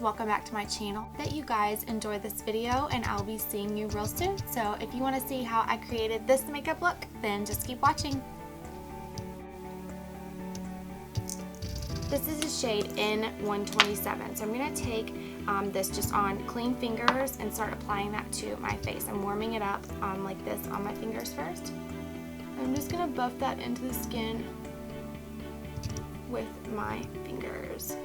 welcome back to my channel. That you guys enjoyed this video and I'll be seeing you real soon. So if you want to see how I created this makeup look, then just keep watching. This is a shade in 127. So I'm going to take this just on clean fingers and start applying that to my face. I'm warming it up like this on my fingers first. I'm just going to buff that into the skin with my fingers.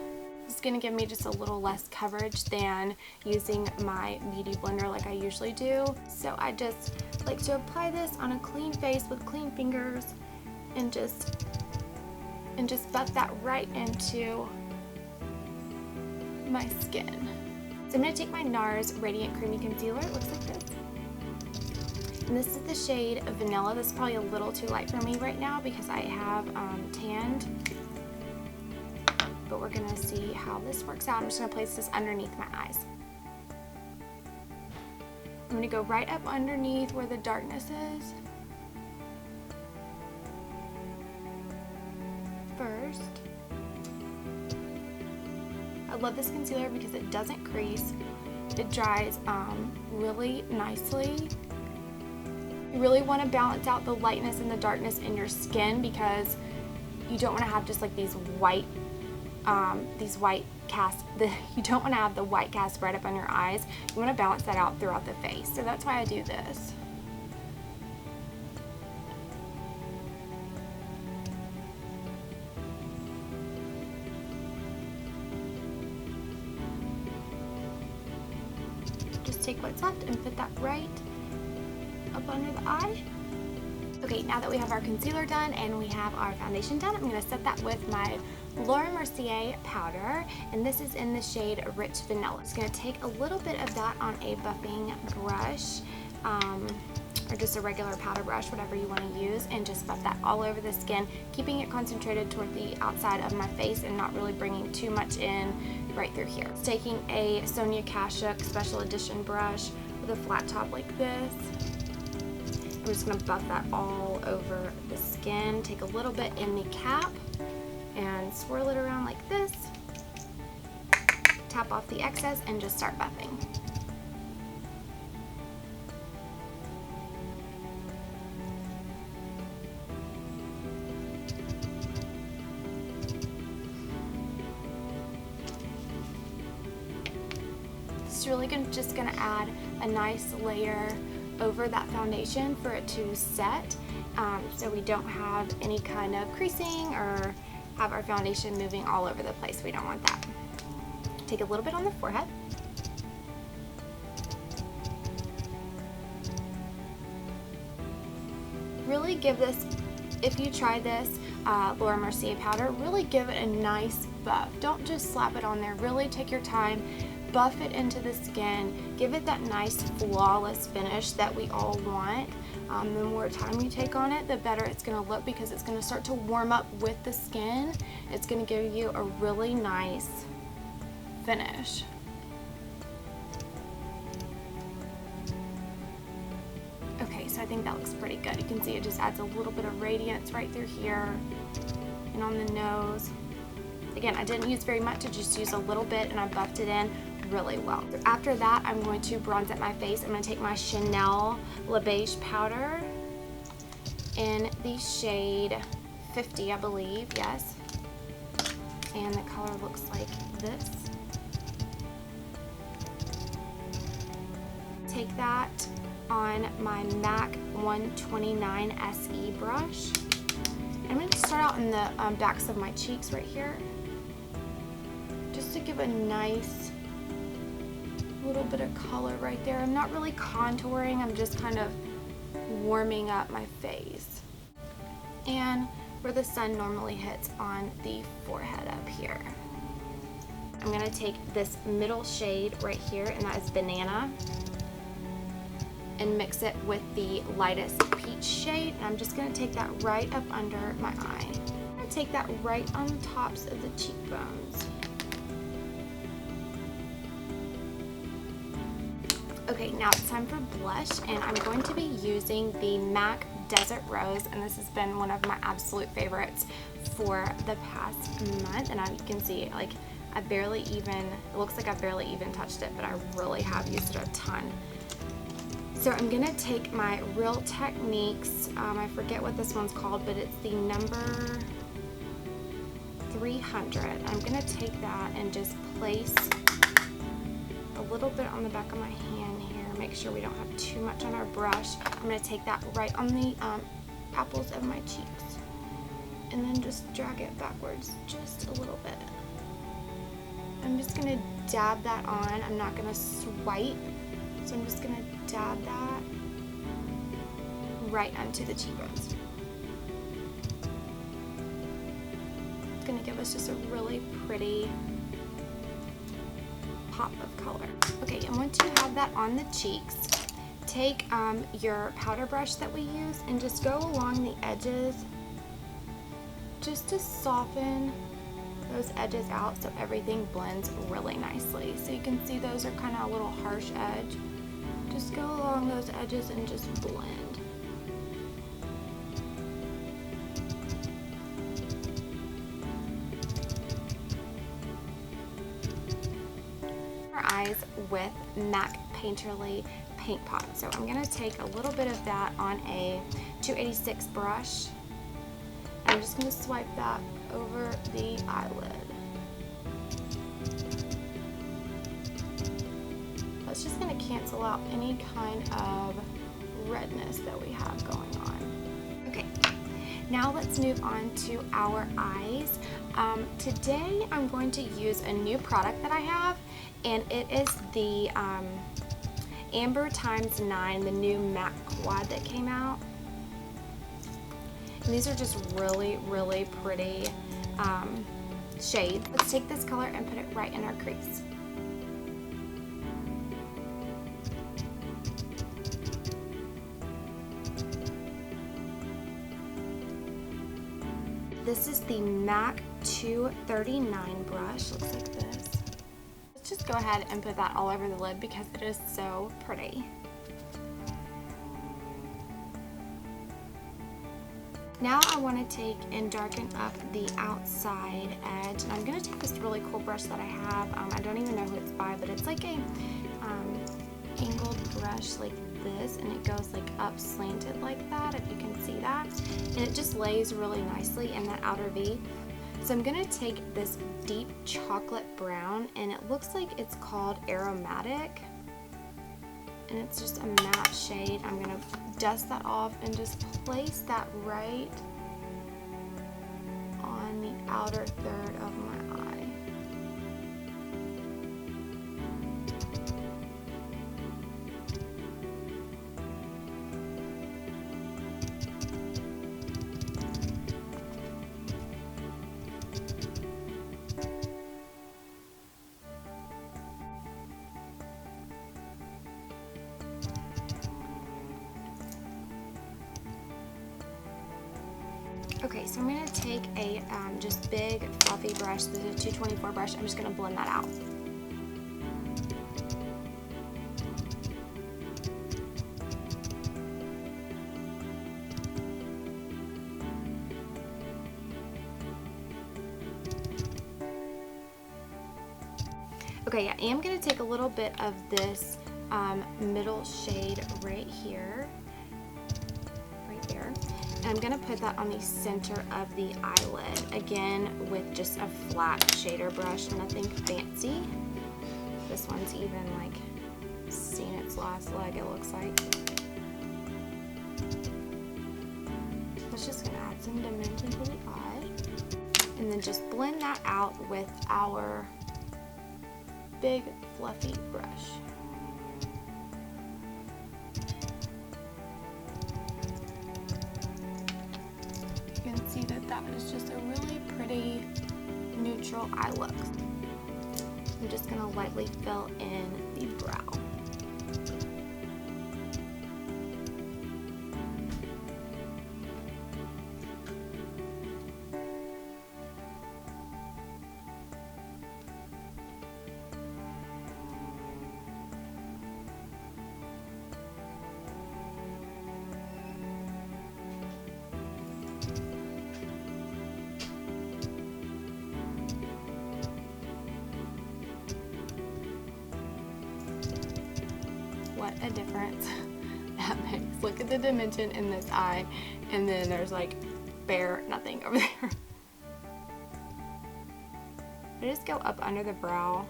This is going to give me just a little less coverage than using my beauty blender like I usually do. So I just like to apply this on a clean face with clean fingers and just buff that right into my skin. So I'm going to take my NARS Radiant Creamy Concealer. It looks like this. And this is the shade Vanilla. This is probably a little too light for me right now because I have tanned. But we're going to see how this works out. I'm just going to place this underneath my eyes. I'm going to go right up underneath where the darkness is. First. I love this concealer because it doesn't crease. It dries really nicely. You really want to balance out the lightness and the darkness in your skin because you don't want to have just like these white casts. You don't want to have the white cast right up on your eyes. You want to balance that out throughout the face. So that's why I do this. Just take what's left and put that right up under the eye. Okay, now that we have our concealer done and we have our foundation done, I'm going to set that with my Laura Mercier powder, and this is in the shade Rich Vanilla. It's going to take a little bit of that on a buffing brush, or just a regular powder brush, whatever you want to use, and just buff that all over the skin, keeping it concentrated toward the outside of my face and not really bringing too much in right through here. Taking a Sonia Kashuk special edition brush with a flat top like this. I'm just going to buff that all over the skin. Take a little bit in the cap and swirl it around like this. Tap off the excess and just start buffing. It's really just going to add a nice layer over that foundation for it to set, so we don't have any kind of creasing or have our foundation moving all over the place. We don't want that. Take a little bit on the forehead. Really give this, if you try this Laura Mercier powder, really give it a nice buff. Don't just slap it on there. Really take your time. Buff it into the skin, give it that nice flawless finish that we all want. The more time you take on it, the better it's going to look because it's going to start to warm up with the skin. It's going to give you a really nice finish. Okay, so I think that looks pretty good. You can see it just adds a little bit of radiance right through here and on the nose. Again, I didn't use very much, I just used a little bit and I buffed it in really well. So after that, I'm going to bronze up my face. I'm going to take my Chanel Le Beige powder in the shade 50, I believe, yes. And the color looks like this. Take that on my MAC 129 SE brush. I'm going to start out in the backs of my cheeks right here, just to give a nice little bit of color right there. I'm not really contouring, I'm just kind of warming up my face. And where the sun normally hits on the forehead up here. I'm going to take this middle shade right here, and that is Banana, and mix it with the lightest peach shade. And I'm just going to take that right up under my eye. I'm going to take that right on the tops of the cheekbones. Okay, now it's time for blush, and I'm going to be using the MAC Desert Rose, and this has been one of my absolute favorites for the past month. And you can see, like, it looks like I've barely even touched it, but I really have used it a ton. So I'm gonna take my Real Techniques, I forget what this one's called, but it's the number 300. I'm gonna take that and just place a little bit on the back of my hand here. Make sure we don't have too much on our brush. I'm gonna take that right on the apples of my cheeks, and then just drag it backwards just a little bit. I'm just gonna dab that on. I'm not gonna swipe, so I'm just gonna dab that right onto the cheekbones. It's gonna give us just a really pretty pop of color. Okay, and once you have that on the cheeks, take your powder brush that we use and just go along the edges just to soften those edges out so everything blends really nicely. So you can see those are kind of a little harsh edge. Just go along those edges and just blend. Our eyes with MAC Painterly Paint Pot. So I'm going to take a little bit of that on a 286 brush. I'm just going to swipe that over the eyelid. That's just going to cancel out any kind of redness that we have going on. Okay, now let's move on to our eyes. Today I'm going to use a new product that I have, and it is the Amber x9, the new MAC Quad that came out. And these are just really, really pretty shades. Let's take this color and put it right in our crease. This is the MAC 239 brush. Looks like this. Let's just go ahead and put that all over the lid because it is so pretty. Now I want to take and darken up the outside edge, and I'm going to take this really cool brush that I have. I don't even know who it's by, but it's like a angled brush like this, and it goes like up slanted like that, if you can see that, and it just lays really nicely in that outer V. So I'm going to take this deep chocolate brown, and it looks like it's called Aromatic, and it's just a matte shade. I'm going to dust that off and just place that right on the outer third of my eye. Okay, so I'm going to take a just big fluffy brush, this is a 224 brush, I'm just going to blend that out. Okay, I am going to take a little bit of this middle shade right here, right there. And I'm going to put that on the center of the eyelid, again with just a flat shader brush, nothing fancy. This one's even like seen its last leg, it looks like. That's just going to add some dimension to the eye. And then just blend that out with our big fluffy brush. See that that is just a really pretty neutral eye look. I'm just going to lightly fill in the brow. a difference that makes. Look at the dimension in this eye, and then there's like bare nothing over there. I just go up under the brow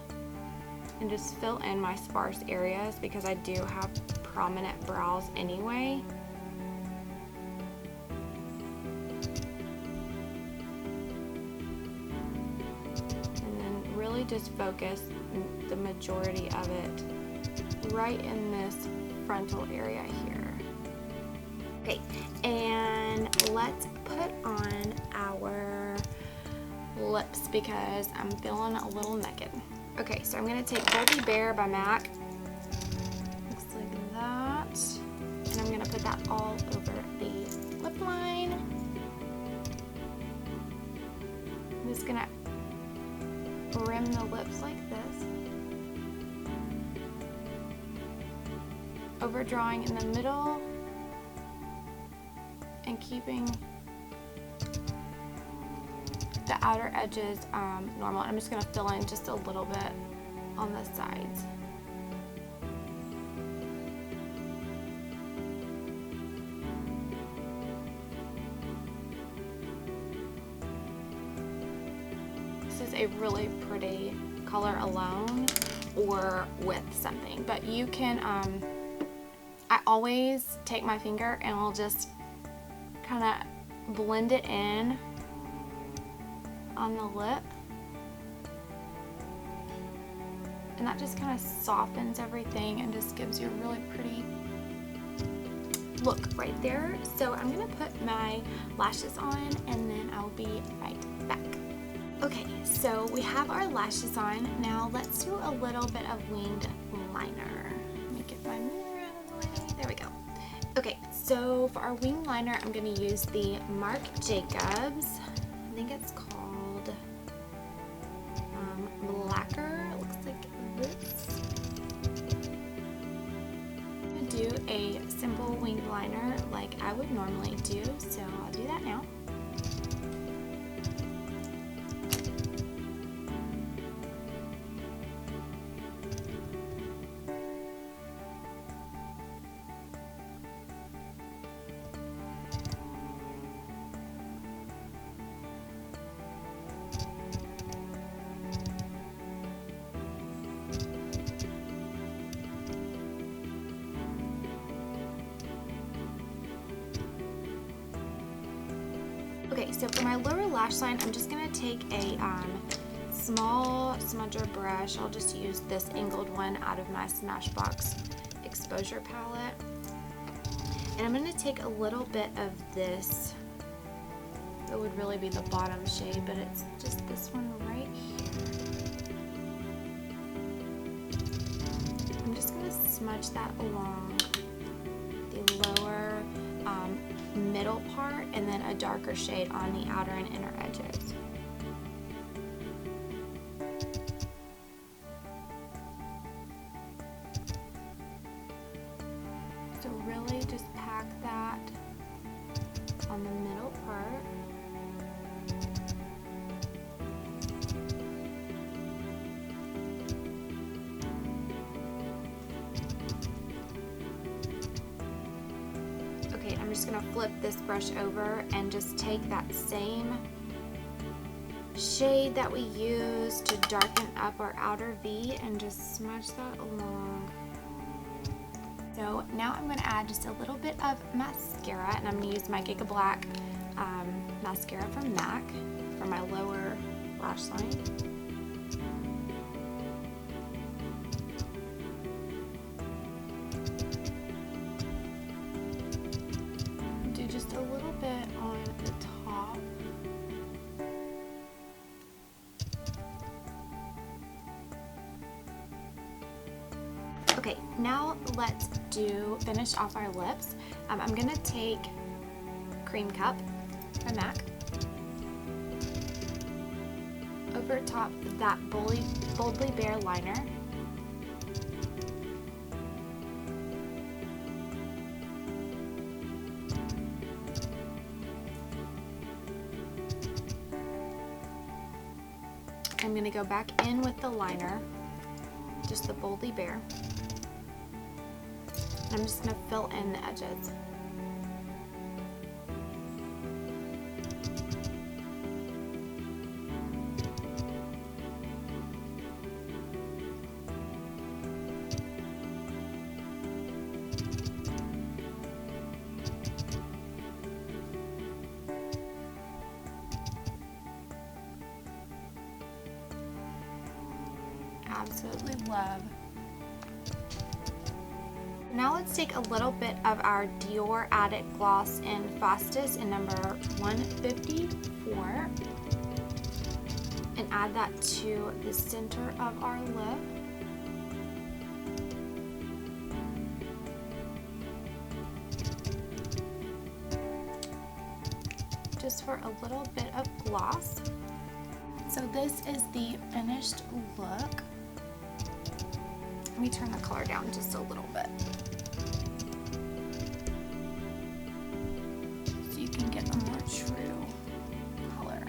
and just fill in my sparse areas because I do have prominent brows anyway. And then really just focus the majority of it right in this frontal area here. Okay, and let's put on our lips because I'm feeling a little naked. Okay, so I'm gonna take Boldy Bear by MAC. Looks like that. And I'm gonna put that all over the lip line. I'm just gonna rim the lips like this. Overdrawing in the middle and keeping the outer edges normal. I'm just going to fill in just a little bit on the sides. This is a really pretty color alone or with something, but you can, I always take my finger and I'll just kind of blend it in on the lip, and that just kind of softens everything and just gives you a really pretty look right there. So I'm gonna put my lashes on and then I'll be right back. Okay, so we have our lashes on. Now let's do a little bit of winged liner. Let me get my mirror out of the way. There we go. Okay, so for our wing liner, I'm gonna use the Marc Jacobs. I think it's called Blacker. It looks like this. I'm gonna do a simple winged liner like I would normally do, so I'll do that now. Okay, so for my lower lash line, I'm just going to take a small smudger brush. I'll just use this angled one out of my Smashbox exposure palette. And I'm going to take a little bit of this. It would really be the bottom shade, but it's just this one right here. I'm just going to smudge that along the lower middle part, and then a darker shade on the outer and inner edges. So really just pack that on the middle part. I'm just going to flip this brush over and just take that same shade that we used to darken up our outer V and just smudge that along. So now I'm going to add just a little bit of mascara, and I'm going to use my Giga Black mascara from MAC for my lower lash line. Just a little bit on the top. Okay, now let's finish off our lips. I'm going to take Cream Cup from MAC over top that Boldly Bare liner. I'm going to go back in with the liner, just the Boldly Bare. I'm just going to fill in the edges. Absolutely love. Now let's take a little bit of our Dior Addict Gloss in Fastest in number 154 and add that to the center of our lip. Just for a little bit of gloss. So this is the finished look. Let me turn the color down just a little bit so you can get a more true color.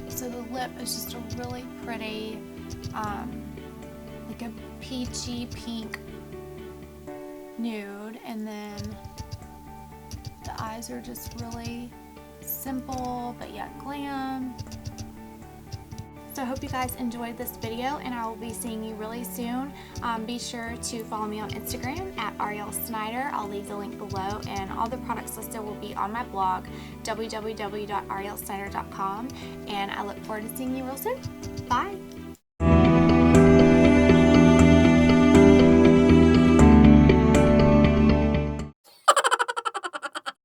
So the lip is just a really pretty, like a peachy pink nude, and then the eyes are just really simple but yet glam. So I hope you guys enjoyed this video, and I will be seeing you really soon. Be sure to follow me on Instagram at AirelleSnyder. I'll leave the link below, and all the products listed will be on my blog, www.AirelleSnyder.com, and I look forward to seeing you real soon. Bye!